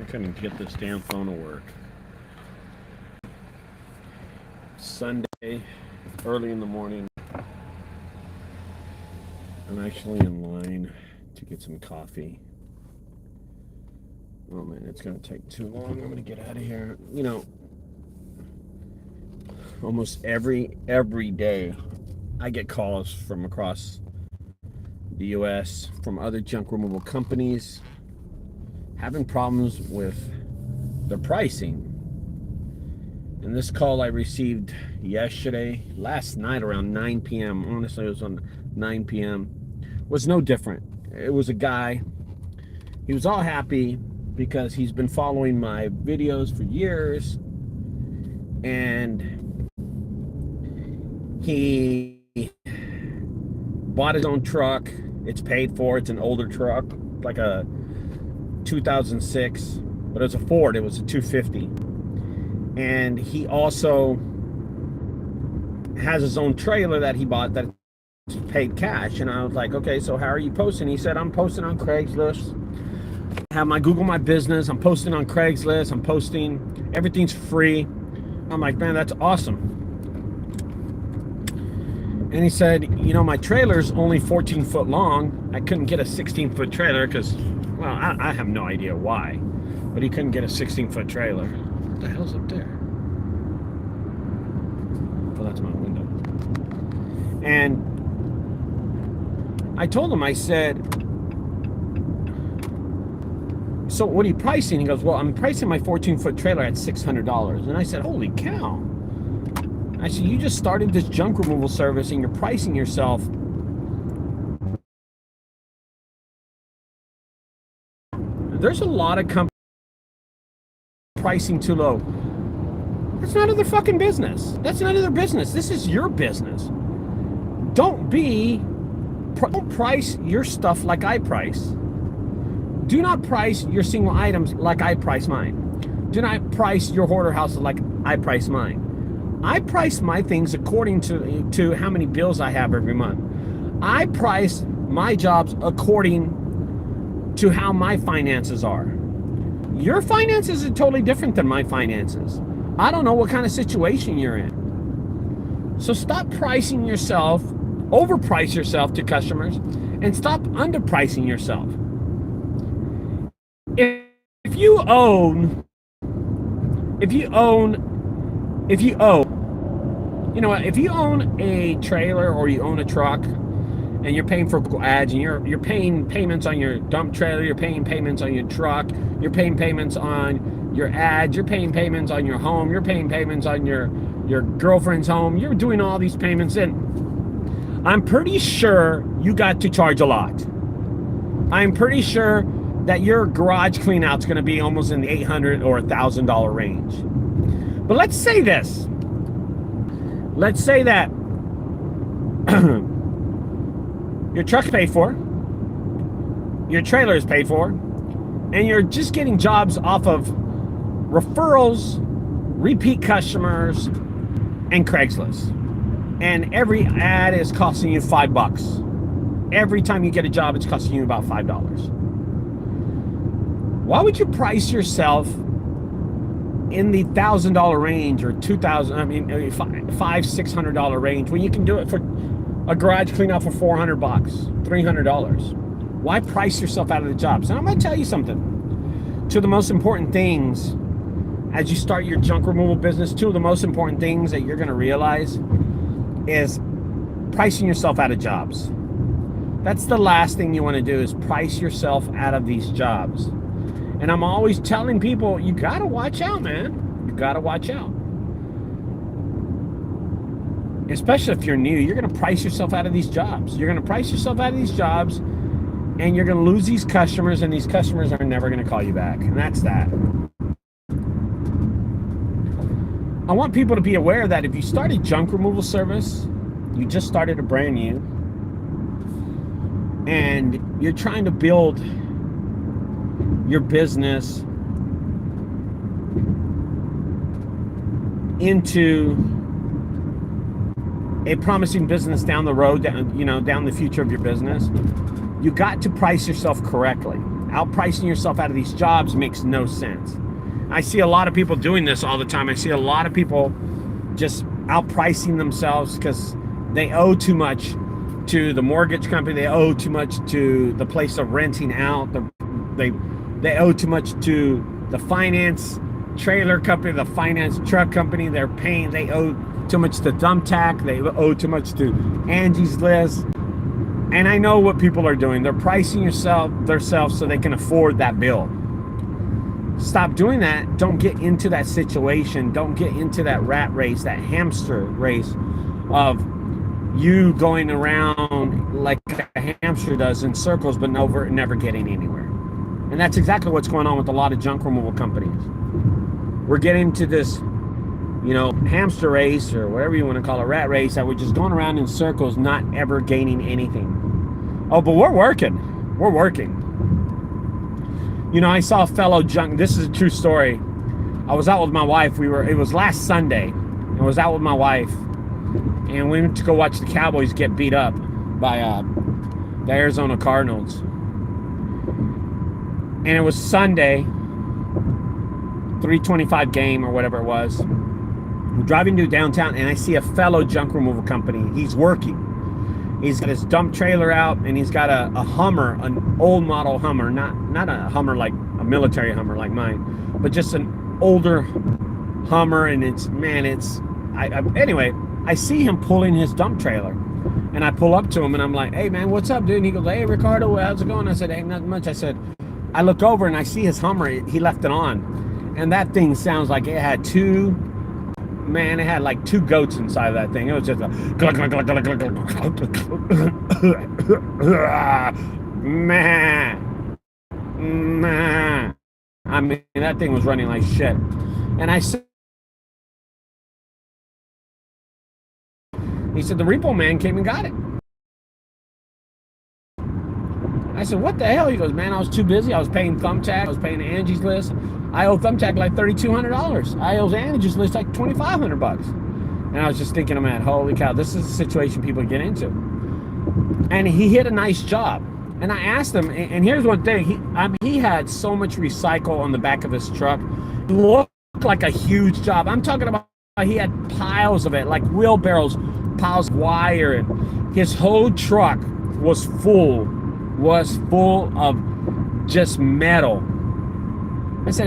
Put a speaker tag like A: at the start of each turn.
A: couldn't get this damn phone to work. Sunday, early in the morning. I'm actually in line to get some coffee. Oh man, it's gonna take too long. I'm gonna get out of here. You know, almost every day I get calls from across the US from other junk removal companies having problems with the pricing. And this call I received last night around 9 p.m. Honestly, it was on 9 p.m. was no different. It was a guy. He was all happy because he's been following my videos for years, and he bought his own truck. It's paid for. It's an older truck, like a 2006, but it was a Ford. It was a 250. And he also has his own trailer that he bought that's paid cash. And I was like, okay, so how are you posting? He said, I'm posting on Craigslist. I have my Google My Business. I'm posting on Craigslist. I'm posting. Everything's free. I'm like, man, that's awesome. And he said, you know, my trailer's only 14 foot long. I couldn't get a 16-foot trailer because, well, I have no idea why, but he couldn't get a 16-foot trailer. What the hell's up there? Oh, that's my window. And I told him, I said, so what are you pricing? He goes, well, I'm pricing my 14-foot trailer at $600. And I said, holy cow. I said, you just started this junk removal service and you're pricing yourself. There's a lot of companies pricing too low. That's none of their fucking business. That's none of their business. This is your business. Don't price your stuff like I price. Do not price your single items like I price mine. Do not price your hoarder houses like I price mine. I price my things according to how many bills I have every month. I price my jobs according to how my finances are. Your finances are totally different than my finances. I don't know what kind of situation you're in. So stop pricing yourself, overprice yourself to customers, and stop underpricing yourself. If you own, you know what, if you own a trailer or you own a truck and you're paying for ads and you're paying payments on your dump trailer, you're paying payments on your truck, you're paying payments on your ads, you're paying payments on your home, you're paying payments on your girlfriend's home, you're doing all these payments, and I'm pretty sure you got to charge a lot. I'm pretty sure that your garage clean out's going to be almost in the $800 or $1,000 range. But let's say this. Let's say that your truck's paid for, your trailer is paid for, and you're just getting jobs off of referrals, repeat customers, and Craigslist. And every ad is costing you $5. Every time you get a job, it's costing you about $5. Why would you price yourself in the $1,000 range or $600 range when you can do it for a garage clean out for $400, $300? Why price yourself out of the jobs? And I'm going to tell you something. Two of the most important things as you start your junk removal business, two of the most important things that you're going to realize is pricing yourself out of jobs. That's the last thing you want to do, is price yourself out of these jobs. And I'm always telling people, you got to watch out, man. You got to watch out. Especially if you're new, you're going to price yourself out of these jobs. You're going to price yourself out of these jobs, and you're going to lose these customers, and these customers are never going to call you back. And that's that. I want people to be aware that if you start a junk removal service, you just started a brand new, and you're trying to build your business into a promising business down the road, down the future of your business, you got to price yourself correctly. Outpricing yourself out of these jobs makes no sense. I see a lot of people doing this all the time. I see a lot of people just outpricing themselves because they owe too much to the mortgage company. They owe too much to the place of renting out. They owe too much to the finance trailer company, the finance truck company. They owe too much to Thumbtack. They owe too much to Angie's List. And I know what people are doing. They're pricing themselves so they can afford that bill. Stop doing that. Don't get into that situation. Don't get into that rat race, that hamster race of you going around like a hamster does in circles, but never getting anywhere. And that's exactly what's going on with a lot of junk removal companies. We're getting to this, hamster race, or whatever you want to call it, rat race, that we're just going around in circles, not ever gaining anything. Oh, but we're working. I saw a fellow this is a true story. I was out with my wife. It was last Sunday. I was out with my wife, and we went to go watch the Cowboys get beat up by the Arizona Cardinals. And it was Sunday, 3:25 game or whatever it was. I'm driving to downtown, and I see a fellow junk removal company. He's working. He's got his dump trailer out, and he's got a Hummer, an old model Hummer, not a Hummer like a military Hummer like mine, but just an older Hummer. And anyway, I see him pulling his dump trailer, and I pull up to him, and I'm like, "Hey man, what's up, dude?" And he goes, "Hey Ricardo, how's it going?" I said, "Ain't nothing much." I said, I look over and I see his Hummer. He left it on, and that thing sounds like it had like two goats inside of that thing. It was just a man. I mean, that thing was running like shit. And he said, the repo man came and got it. I said, what the hell? He goes, man, I was too busy. I was paying Thumbtack. I was paying Angie's List. I owe Thumbtack like $3,200. I owe Angie's List like $2,500. And I was just thinking, man, holy cow, this is a situation people get into. And he hit a nice job. And I asked him, and here's one thing. He had so much recycle on the back of his truck. It looked like a huge job. I'm talking about he had piles of it, like wheelbarrows, piles of wire. And his whole truck was full of just metal. I said,